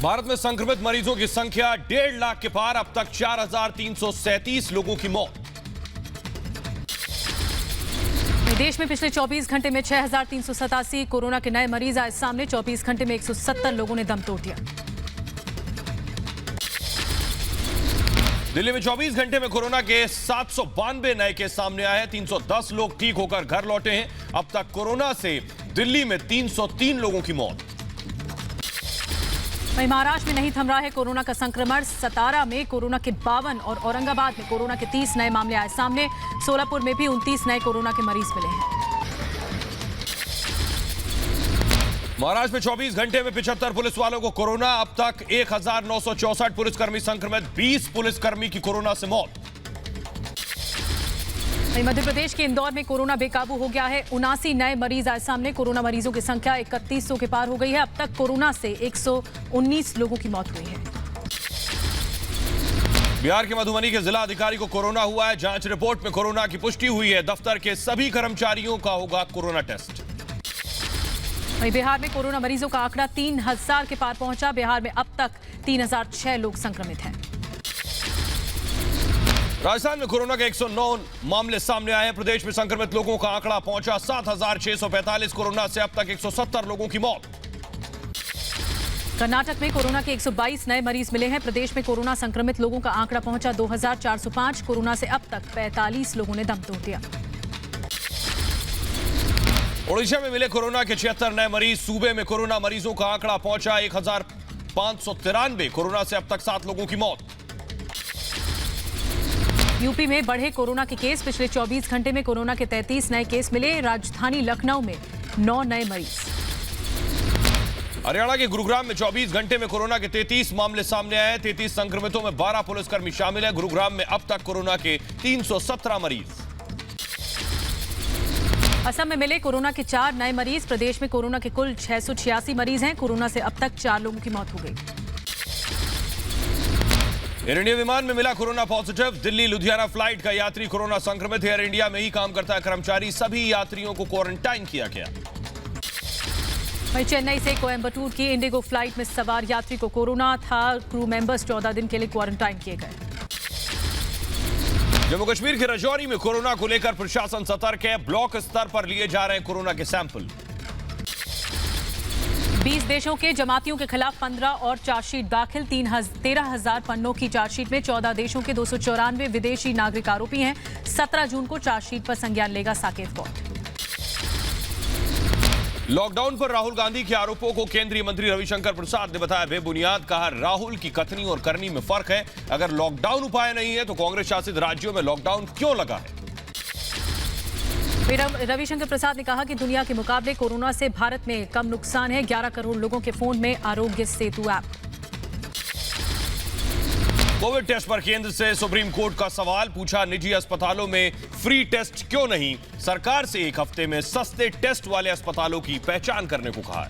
भारत में संक्रमित मरीजों की संख्या 1.5 लाख के पार। अब तक 4,337 लोगों की मौत। देश में पिछले 24 घंटे में 6,387 कोरोना के नए मरीज आए सामने। 24 घंटे में 170 लोगों ने दम तोड़ दिया। दिल्ली में 24 घंटे में कोरोना के 792 नए केस सामने आए हैं। 310 लोग ठीक होकर घर लौटे हैं। अब तक कोरोना से दिल्ली में 303 लोगों की मौत। वहीं महाराष्ट्र में नहीं थम रहा है कोरोना का संक्रमण। सतारा में कोरोना के 52 और औरंगाबाद में कोरोना के 30 नए मामले आए सामने। सोलापुर में भी 29 नए कोरोना के मरीज मिले हैं। महाराष्ट्र में 24 घंटे में 75 पुलिस वालों को कोरोना। अब तक 1,964 पुलिसकर्मी संक्रमित। 20 पुलिसकर्मी की कोरोना से मौत। वहीं मध्य प्रदेश के इंदौर में कोरोना बेकाबू हो गया है। 79 नए मरीज आए सामने। कोरोना मरीजों की संख्या 3100 के पार हो गई है। अब तक कोरोना से 119 लोगों की मौत हुई है। बिहार के मधुबनी के जिला अधिकारी को कोरोना हुआ है। जांच रिपोर्ट में कोरोना की पुष्टि हुई है। दफ्तर के सभी कर्मचारियों का होगा कोरोना टेस्ट। वहीं बिहार में कोरोना मरीजों का आंकड़ा 3000 के पार पहुंचा। बिहार में अब तक 3006 लोग संक्रमित हैं। राजस्थान में कोरोना के 109 मामले सामने आए हैं। प्रदेश में संक्रमित लोगों का आंकड़ा पहुंचा 7,645। कोरोना से अब तक 170 लोगों की मौत। कर्नाटक में कोरोना के 122 नए मरीज मिले हैं। प्रदेश में कोरोना संक्रमित लोगों का आंकड़ा पहुंचा 2,405। कोरोना से अब तक 45 लोगों ने दम तोड़ दिया। ओडिशा में मिले कोरोना के 76 नए मरीज। सूबे में कोरोना मरीजों का आंकड़ा पहुंचा 1,593। कोरोना से अब तक 7 लोगों की मौत। यूपी में बढ़े कोरोना के केस। पिछले 24 घंटे में कोरोना के 33 नए केस मिले। राजधानी लखनऊ में 9 नए मरीज। हरियाणा के गुरुग्राम में 24 घंटे में कोरोना के 33 मामले सामने आए। 33 संक्रमितों में 12 पुलिसकर्मी शामिल हैं। गुरुग्राम में अब तक कोरोना के 317 मरीज। असम में मिले कोरोना के 4 नए मरीज। प्रदेश में कोरोना के कुल 686 मरीज हैं। कोरोना से अब तक 4 लोगों की मौत हो गई। एयर इंडिया विमान में मिला corona positive. Delhi Ludhiana flight का यात्री कोरोना संक्रमित है। एयर इंडिया में ही काम करता है कर्मचारी। सभी यात्रियों को क्वारंटाइन किया गया। वहीं चेन्नई से कोयम्बटूर की इंडिगो फ्लाइट में सवार यात्री को कोरोना था। क्रू मेंबर्स 14 दिन के लिए क्वारंटाइन किए गए। जम्मू कश्मीर के राजौरी में कोरोना को लेकर प्रशासन सतर्क है। ब्लॉक स्तर पर लिए जा रहे हैं कोरोना के सैंपल। 20 देशों के जमातियों के खिलाफ 15 और चार्जशीट दाखिल। 13,000 पन्नों की चार्जशीट में 14 देशों के 294 विदेशी नागरिक आरोपी हैं। 17 जून को चार्जशीट पर संज्ञान लेगा साकेत कोर्ट। लॉकडाउन पर राहुल गांधी के आरोपों को केंद्रीय मंत्री रविशंकर प्रसाद ने बताया बेबुनियाद। कहा राहुल की कथनी और करनी में फर्क है। अगर लॉकडाउन उपाय नहीं है तो कांग्रेस शासित राज्यों में लॉकडाउन क्यों लगा है। रविशंकर प्रसाद ने कहा कि दुनिया के मुकाबले कोरोना से भारत में कम नुकसान है। 11 करोड़ लोगों के फोन में Aarogya Setu app. Covid test पर केंद्र से सुप्रीम कोर्ट का सवाल। पूछा निजी अस्पतालों में फ्री टेस्ट क्यों नहीं। सरकार से 1 हफ्ते में सस्ते टेस्ट वाले अस्पतालों की पहचान करने को कहा है।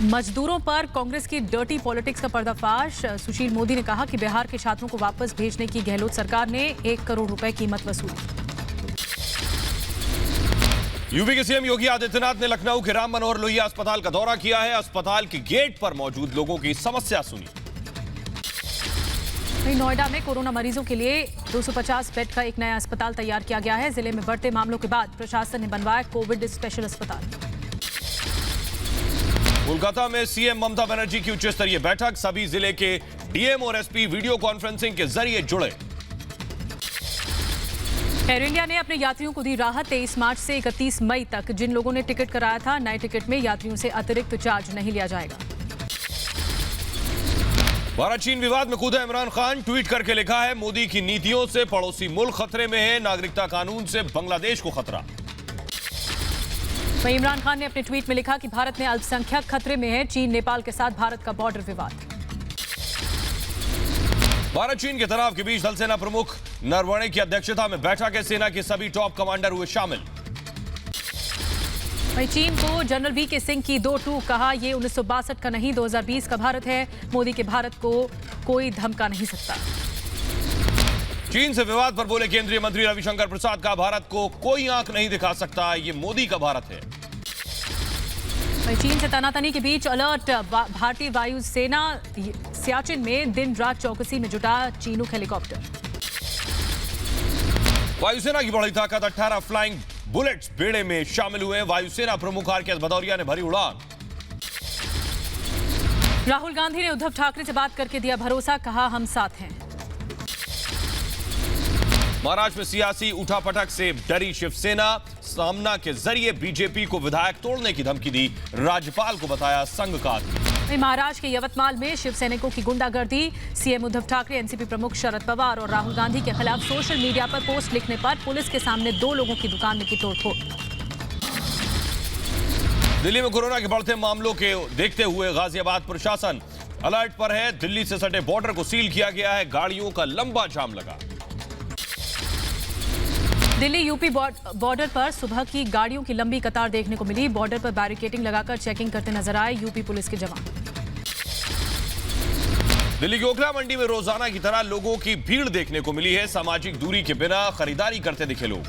मजदूरों पर कांग्रेस की डर्टी पॉलिटिक्स का पर्दाफाश। सुशील मोदी ने कहा कि बिहार के छात्रों को वापस भेजने की गहलोत सरकार ने 1 करोड़ रुपए कीमत वसूली। यूपी के सीएम योगी आदित्यनाथ ने लखनऊ के राम मनोहर लोहिया अस्पताल का दौरा किया है। अस्पताल के गेट पर मौजूद लोगों की समस्या सुनी। नोएडा में कोरोना मरीजों के लिए 250 बेड का एक नया अस्पताल तैयार किया गया है। जिले में बढ़ते मामलों के बाद प्रशासन ने बनवाया कोविड स्पेशल अस्पताल। कोलकाता में सीएम ममता बनर्जी की उच्च स्तरीय बैठक। सभी जिले के डीएम और एसपी वीडियो कॉन्फ्रेंसिंग के जरिए जुड़े। एयर इंडिया ने अपने यात्रियों को दी राहत। 23 मार्च से 31 मई तक जिन लोगों ने टिकट कराया था, नए टिकट में यात्रियों से अतिरिक्त चार्ज नहीं लिया जाएगा। भारत चीन विवाद में कूदा इमरान खान। ट्वीट करके लिखा है मोदी की नीतियों से पड़ोसी मुल्क खतरे में है। नागरिकता कानून से बांग्लादेश को खतरा। वहीं इमरान खान ने अपने ट्वीट में लिखा कि भारत में अल्पसंख्यक खतरे में है। चीन नेपाल के साथ भारत का बॉर्डर विवाद। भारत चीन के तनाव के बीच थल सेना प्रमुख नरवणे की अध्यक्षता में बैठक है। सेना के सभी टॉप कमांडर हुए शामिल। वहीं चीन को जनरल वीके सिंह की 2 टूक। कहा ये 1962 का नहीं 2020 का भारत है। मोदी के भारत को कोई धमका नहीं सकता। चीन से विवाद पर बोले केंद्रीय मंत्री रविशंकर प्रसाद। का भारत को कोई आंख नहीं दिखा सकता। ये मोदी का भारत है। वहीं चीन से तनातनी के बीच अलर्ट भारतीय वायुसेना सियाचिन में दिन रात चौकसी में जुटा चीनूक हेलीकॉप्टर। वायुसेना की बढ़ी ताकत, 18 फ्लाइंग बुलेट्स बेड़े में शामिल हुए। वायुसेना प्रमुख आर.के.एस. भदौरिया ने भरी उड़ान। राहुल गांधी ने उद्धव ठाकरे से बात करके दिया भरोसा, कहा हम साथ हैं। महाराष्ट्र में सियासी उठापटक से डरी शिवसेना, सामना के जरिए बीजेपी को विधायक तोड़ने की धमकी दी। राज्यपाल को बताया संघ का आदमी। महाराष्ट्र के यवतमाल में शिवसैनिकों की गुंडागर्दी, सीएम उद्धव ठाकरे, एनसीपी प्रमुख शरद पवार और राहुल गांधी के खिलाफ सोशल मीडिया पर पोस्ट लिखने पर पुलिस के सामने 2 लोगों की दुकान में की तोड़फोड़। दिल्ली में कोरोना के बढ़ते मामलों के देखते हुए गाजियाबाद प्रशासन अलर्ट पर है। दिल्ली से सटे बॉर्डर को सील किया गया है। गाड़ियों का लंबा जाम लगा। दिल्ली यूपी बॉर्डर पर सुबह की गाड़ियों की लंबी कतार देखने को मिली। बॉर्डर पर बैरिकेडिंग लगाकर चेकिंग करते नजर आए यूपी पुलिस के जवान। दिल्ली की ओखला मंडी में रोजाना की तरह लोगों की भीड़ देखने को मिली है। सामाजिक दूरी के बिना खरीदारी करते दिखे लोग।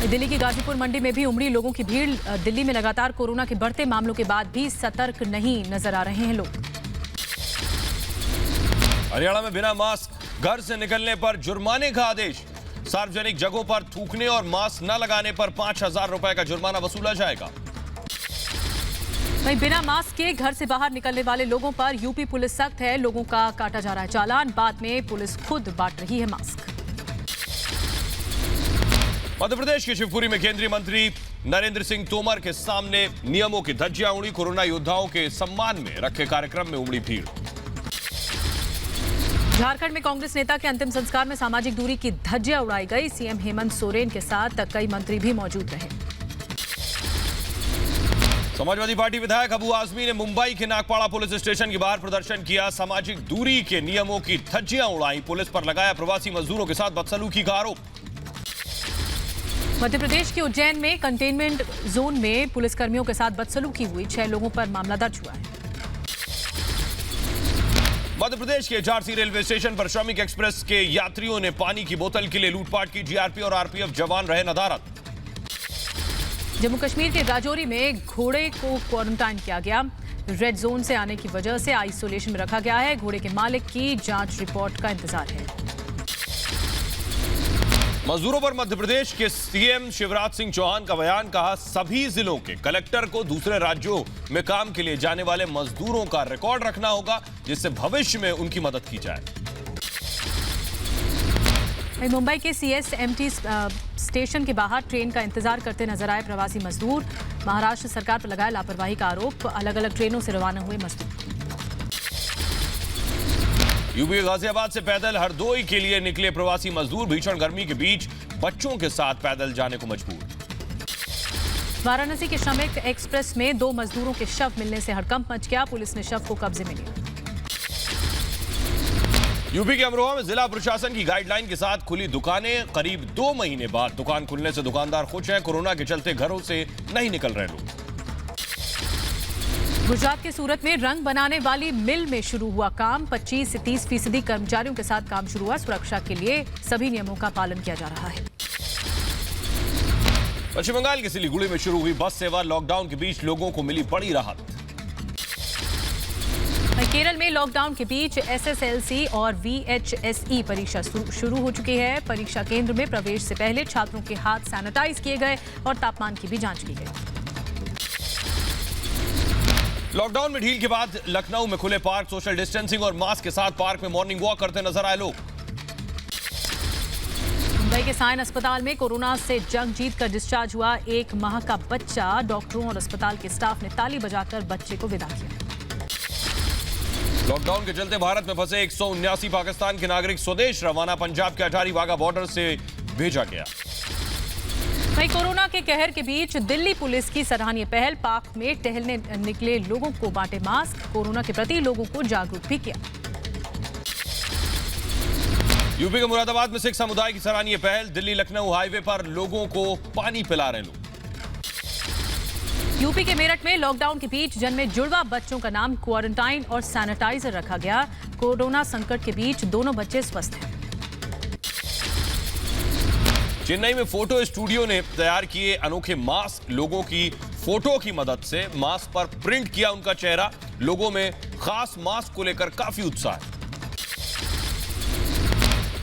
दिल्ली की गाजीपुर मंडी में भी उमड़ी लोगों की भीड़। दिल्ली में लगातार कोरोना के बढ़ते मामलों के बाद भी सतर्क नहीं नजर आ रहे हैं लोग। हरियाणा में बिना मास्क घर से निकलने पर जुर्माने का आदेश। सार्वजनिक जगहों पर थूकने और मास्क न लगाने पर 5,000 रुपए का जुर्माना वसूला जाएगा। वहीं बिना मास्क के घर से बाहर निकलने वाले लोगों पर यूपी पुलिस सख्त है। लोगों का काटा जा रहा है चालान। बाद में पुलिस खुद बांट रही है मास्क। मध्य प्रदेश के शिवपुरी में केंद्रीय मंत्री नरेंद्र सिंह तोमर के सामने नियमों की धज्जियां उड़ी। कोरोना योद्धाओं के सम्मान में रखे कार्यक्रम में उमड़ी भीड़। झारखंड में कांग्रेस नेता के अंतिम संस्कार में सामाजिक दूरी की धज्जियां उड़ाई गई। सीएम हेमंत सोरेन के साथ कई मंत्री भी मौजूद रहे। समाजवादी पार्टी विधायक अबू आजमी ने मुंबई के नागपाड़ा पुलिस स्टेशन के बाहर प्रदर्शन किया। सामाजिक दूरी के नियमों की धज्जियां उड़ाई। पुलिस पर लगाया प्रवासी मजदूरों के साथ बदसलूकी का आरोप। मध्य प्रदेश के उज्जैन में कंटेनमेंट जोन में पुलिसकर्मियों के साथ बदसलूकी हुई। 6 लोगों पर मामला दर्ज हुआ है। मध्य प्रदेश के झारसी रेलवे स्टेशन पर श्रमिक एक्सप्रेस के यात्रियों ने पानी की बोतल के लिए लूटपाट की। जीआरपी और आरपीएफ जवान रहे नदारद। जम्मू कश्मीर के राजौरी में घोड़े को क्वारंटाइन किया गया। रेड जोन से आने की वजह से आइसोलेशन में रखा गया है। घोड़े के मालिक की जांच रिपोर्ट का इंतजार है। मजदूरों पर मध्य प्रदेश के सीएम शिवराज सिंह चौहान का बयान। कहा सभी जिलों के कलेक्टर को दूसरे राज्यों में काम के लिए जाने वाले मजदूरों का रिकॉर्ड रखना होगा, जिससे भविष्य में उनकी मदद की जाए। मुंबई के सीएसएमटी स्टेशन के बाहर ट्रेन का इंतजार करते नजर आए प्रवासी मजदूर। महाराष्ट्र सरकार पर लगाया लापरवाही का आरोप। अलग अलग ट्रेनों से रवाना हुए मजदूर। यूपी गाजियाबाद से पैदल हरदोई के लिए निकले प्रवासी मजदूर भीषण गर्मी के बीच बच्चों के साथ पैदल जाने को मजबूर। वाराणसी के श्रमिक एक्सप्रेस में 2 मजदूरों के शव मिलने से हड़कंप मच गया। पुलिस ने शव को कब्जे में लिया। यूपी के अमरोहा में जिला प्रशासन की गाइडलाइन के साथ खुली दुकानें। करीब 2 महीने बाद दुकान खुलने से दुकानदार खुश हैं। कोरोना के चलते घरों से नहीं निकल रहे लोग। गुजरात के सूरत में रंग बनाने वाली मिल में शुरू हुआ काम। 25 से 30% कर्मचारियों के साथ काम शुरू हुआ। सुरक्षा के लिए सभी नियमों का पालन किया जा रहा है। पश्चिम बंगाल के सिलीगुड़ी में शुरू हुई बस सेवा। लॉकडाउन के बीच लोगों को मिली बड़ी राहत। केरल में लॉकडाउन के बीच एसएसएलसी और वीएचएसई परीक्षा शुरू हो चुकी है। परीक्षा केंद्र में प्रवेश से पहले छात्रों के हाथ सैनिटाइज किए गए और तापमान की भी जांच की गई। लॉकडाउन में ढील के बाद लखनऊ में खुले पार्क। सोशल डिस्टेंसिंग और मास्क के साथ पार्क में मॉर्निंग वॉक करते नजर आए लोग। मुंबई के साइन अस्पताल में कोरोना से जंग जीतकर डिस्चार्ज हुआ 1 माह का बच्चा। डॉक्टरों और अस्पताल के स्टाफ ने ताली बजाकर बच्चे को विदा किया। लॉकडाउन के चलते भारत में फंसे 179 पाकिस्तान के नागरिक स्वदेश रवाना। पंजाब के अटारी वाघा बॉर्डर से भेजा गया। वहीं कोरोना के कहर के बीच दिल्ली पुलिस की सराहनीय पहल। पार्क में टहलने निकले लोगों को बांटे मास्क। कोरोना के प्रति लोगों को जागरूक भी किया। यूपी के मुरादाबाद में सिख समुदाय की सराहनीय पहल। दिल्ली लखनऊ हाईवे पर लोगों को पानी पिला रहे लोग। यूपी के मेरठ में लॉकडाउन के बीच जन्मे जुड़वा बच्चों का नाम क्वारंटाइन और सैनिटाइजर रखा गया। कोरोना संकट के बीच दोनों बच्चे स्वस्थ हैं। चेन्नई में फोटो स्टूडियो ने तैयार किए अनोखे मास्क। लोगों की फोटो की मदद से मास्क पर प्रिंट किया उनका चेहरा। लोगों में खास मास्क को लेकर काफी उत्साह है।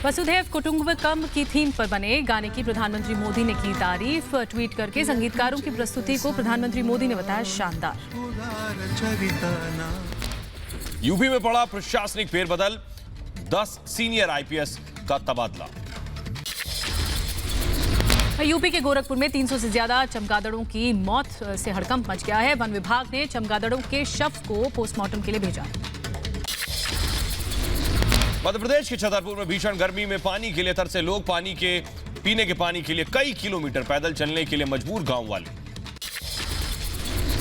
वसुधैव कुटुंबकम की थीम पर बने गाने की प्रधानमंत्री मोदी ने की तारीफ। ट्वीट करके संगीतकारों की प्रस्तुति को प्रधानमंत्री मोदी ने बताया शानदार। यूपी में पड़ा प्रशासनिक फेरबदल, 10 सीनियर आईपीएस का तबादला। यूपी के गोरखपुर में 300 से ज्यादा चमगादड़ों की मौत से हड़कंप मच गया है। वन विभाग ने चमगादड़ों के शव को पोस्टमार्टम के लिए भेजा। मध्य प्रदेश के छतरपुर में भीषण गर्मी में पानी के लिए तरसे लोग। पीने के पानी के लिए कई किलोमीटर पैदल चलने के लिए मजबूर गांव वाले।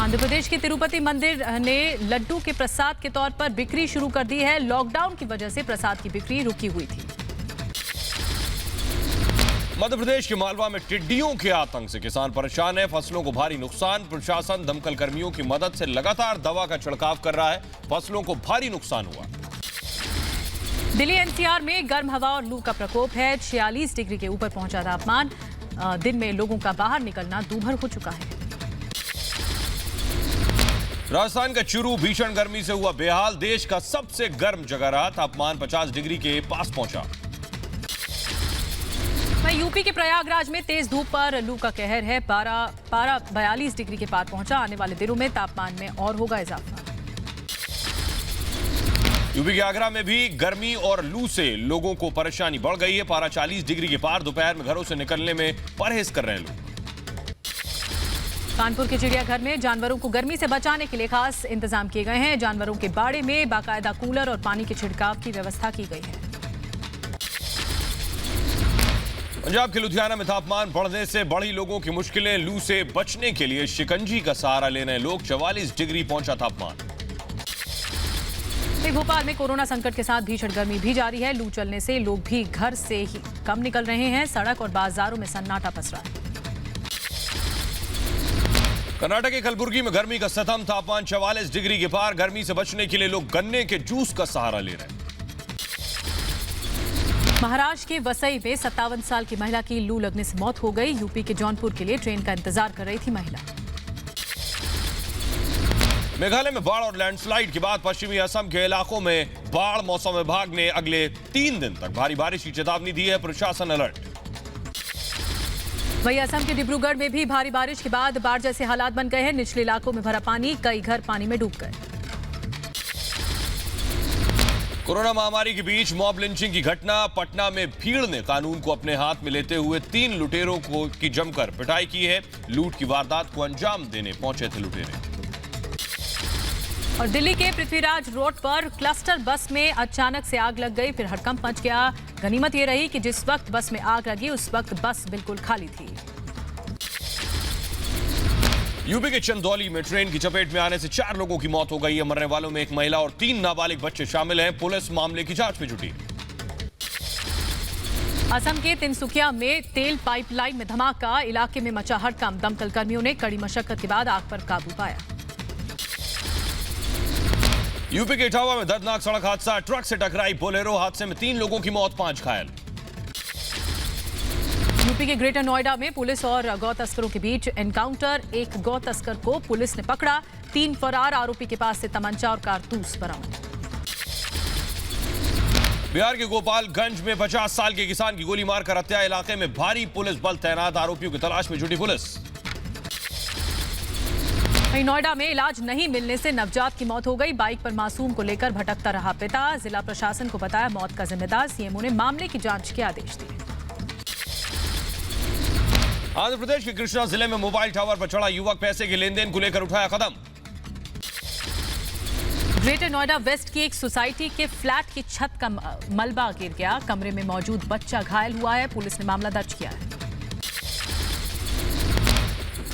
आंध्र प्रदेश के तिरुपति मंदिर ने लड्डू के प्रसाद के तौर पर बिक्री शुरू कर दी है। लॉकडाउन की वजह से प्रसाद की बिक्री रुकी हुई थी। मध्य प्रदेश के मालवा में टिड्डियों के आतंक से किसान परेशान है। फसलों को भारी नुकसान। प्रशासन दमकल कर्मियों की मदद से लगातार दवा का छिड़काव कर रहा है। फसलों को भारी नुकसान हुआ। दिल्ली एनसीआर में गर्म हवा और लू का प्रकोप है। 46 डिग्री के ऊपर पहुंचा तापमान। दिन में लोगों का बाहर निकलना दूभर हो चुका है। राजस्थान का चुरू भीषण गर्मी से हुआ बेहाल। देश का सबसे गर्म जगह रहा। तापमान 50 डिग्री के पास पहुंचा। वहीं यूपी के प्रयागराज में तेज धूप पर लू का कहर है। पारा 42 डिग्री के पार पहुंचा। आने वाले दिनों में तापमान में और होगा इजाफा। यूपी के आगरा में भी गर्मी और लू से लोगों को परेशानी बढ़ गई है। पारा 40 डिग्री के पार। दोपहर में घरों से निकलने में परहेज कर रहे हैं लोग। कानपुर के चिड़ियाघर में जानवरों को गर्मी से बचाने के लिए खास इंतजाम किए गए हैं। जानवरों के बाड़े में बाकायदा कूलर और पानी के छिड़काव की व्यवस्था की गई है। पंजाब के लुधियाना में तापमान बढ़ने से बढ़ी लोगों की मुश्किलें। लू से बचने के लिए शिकंजी का सहारा ले रहे लोग। 44 डिग्री पहुंचा तापमान। भोपाल में कोरोना संकट के साथ भीषण गर्मी भी जारी है। लू चलने से लोग भी घर से ही कम निकल रहे हैं। सड़क और बाजारों में सन्नाटा पसरा है। कर्नाटक के कलबुर्गी में गर्मी का सितम। तापमान 44 डिग्री के पार। गर्मी से बचने के लिए लोग गन्ने के जूस का सहारा ले रहे हैं। महाराष्ट्र के वसई में 57 साल की महिला की लू लगने से मौत हो गई। यूपी के जौनपुर के लिए ट्रेन का इंतजार कर रही थी महिला। मेघालय में बाढ़ और लैंडस्लाइड के बाद पश्चिमी असम के इलाकों में बाढ़। मौसम विभाग ने अगले 3 दिन तक भारी बारिश की चेतावनी दी है। प्रशासन अलर्ट। वहीं असम के डिब्रूगढ़ में भी भारी बारिश के बाद बाढ़ जैसे हालात बन गए हैं। निचले इलाकों में भरा पानी। कई घर पानी में डूब गए। कोरोना महामारी के बीच मॉब लिंचिंग की घटना। पटना में भीड़ ने कानून को अपने हाथ में लेते हुए 3 लुटेरों की जमकर पिटाई की है। लूट की वारदात को अंजाम देने पहुंचे थे लुटेरे। और दिल्ली के पृथ्वीराज रोड पर क्लस्टर बस में अचानक से आग लग गई। फिर हड़कंप मच गया। गनीमत ये रही कि जिस वक्त बस में आग लगी उस वक्त बस बिल्कुल खाली थी। यूपी के चंदौली में ट्रेन की चपेट में आने से 4 लोगों की मौत हो गई है। मरने वालों में एक महिला और 3 नाबालिग बच्चे शामिल हैं। पुलिस मामले की जांच में जुटी। असम के तिनसुकिया में तेल पाइपलाइन में धमाका। इलाके में मचा हड़कंप। दमकल कर्मियों ने कड़ी मशक्कत के बाद आग पर काबू पाया। यूपी के इटावा में दर्दनाक सड़क हादसा। ट्रक से टकराई बोलेरो। हादसे में 3 लोगों की मौत, 5 घायल। यूपी के ग्रेटर नोएडा में पुलिस और गौ तस्करों के बीच एनकाउंटर। एक गौ तस्कर को पुलिस ने पकड़ा। 3 फरार आरोपी के पास से तमंचा और कारतूस बरामद। बिहार के गोपालगंज में 50 साल के किसान की गोली मारकर हत्या। इलाके में भारी पुलिस बल तैनात। आरोपियों की तलाश में जुटी पुलिस। वहीं नोएडा में इलाज नहीं मिलने से नवजात की मौत हो गई। बाइक पर मासूम को लेकर भटकता रहा पिता। जिला प्रशासन को बताया मौत का जिम्मेदार। सीएमओ ने मामले की जांच के आदेश दिए। आंध्र प्रदेश के कृष्णा जिले में मोबाइल टावर पर चढ़ा युवक पैसे के लेन देन को लेकर उठाया कदम। ग्रेटर नोएडा वेस्ट की एक सोसाइटी के फ्लैट की छत का मलबा गिर गया। कमरे में मौजूद बच्चा घायल हुआ है। पुलिस ने मामला दर्ज किया है।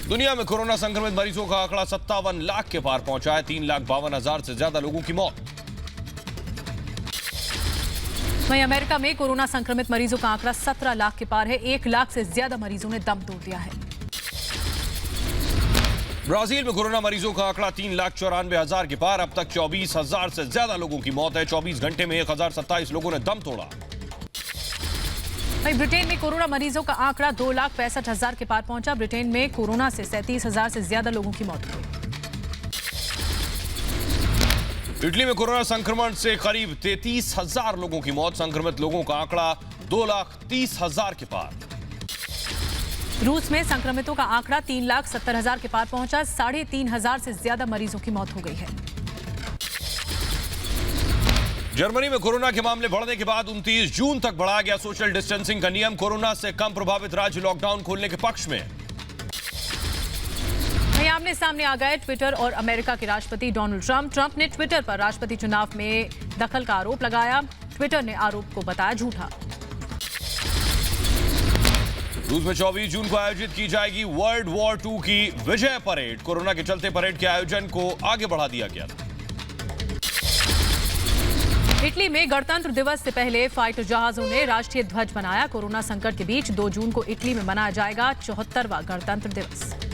दुनिया में कोरोना संक्रमित मरीजों का आंकड़ा 57 लाख के पार पहुंचा है। 3,52,000 से ज्यादा लोगों की मौत। वहीं अमेरिका में कोरोना संक्रमित मरीजों का आंकड़ा 17 लाख के पार है। 1 लाख से ज्यादा मरीजों ने दम तोड़ दिया है। ब्राजील में कोरोना मरीजों का आंकड़ा 3,94,000 के पार। अब तक 24,000 से ज्यादा लोगों की मौत है। 24 घंटे में 1,027 लोगों ने दम तोड़ा। वहीं ब्रिटेन में कोरोना मरीजों का आंकड़ा 2,65,000 के पार पहुंचा। ब्रिटेन में कोरोना से 37,000 से ज्यादा लोगों की मौत हुई। इटली में कोरोना संक्रमण से करीब 33,000 लोगों की मौत। संक्रमित लोगों का आंकड़ा 2,30,000 के पार। रूस में संक्रमितों का आंकड़ा 3,70,000 के पार पहुंचा। 3,500 से ज्यादा मरीजों की मौत हो गई है। जर्मनी में कोरोना के मामले बढ़ने के बाद 29 जून तक बढ़ाया गया सोशल डिस्टेंसिंग का नियम। कोरोना से कम प्रभावित राज्य लॉकडाउन खोलने के पक्ष में। आमने सामने आ गए ट्विटर और अमेरिका के राष्ट्रपति डोनाल्ड ट्रंप। ट्रंप ने ट्विटर पर राष्ट्रपति चुनाव में दखल का आरोप लगाया। ट्विटर ने आरोप को बताया झूठा। रूस में 24 जून को आयोजित की जाएगी वर्ल्ड वॉर 2 की विजय परेड। कोरोना के चलते परेड के आयोजन को आगे बढ़ा दिया गया। इटली में गणतंत्र दिवस से पहले फाइटर जहाजों ने राष्ट्रीय ध्वज बनाया। कोरोना संकट के बीच 2 जून को इटली में मनाया जाएगा 74वां गणतंत्र दिवस।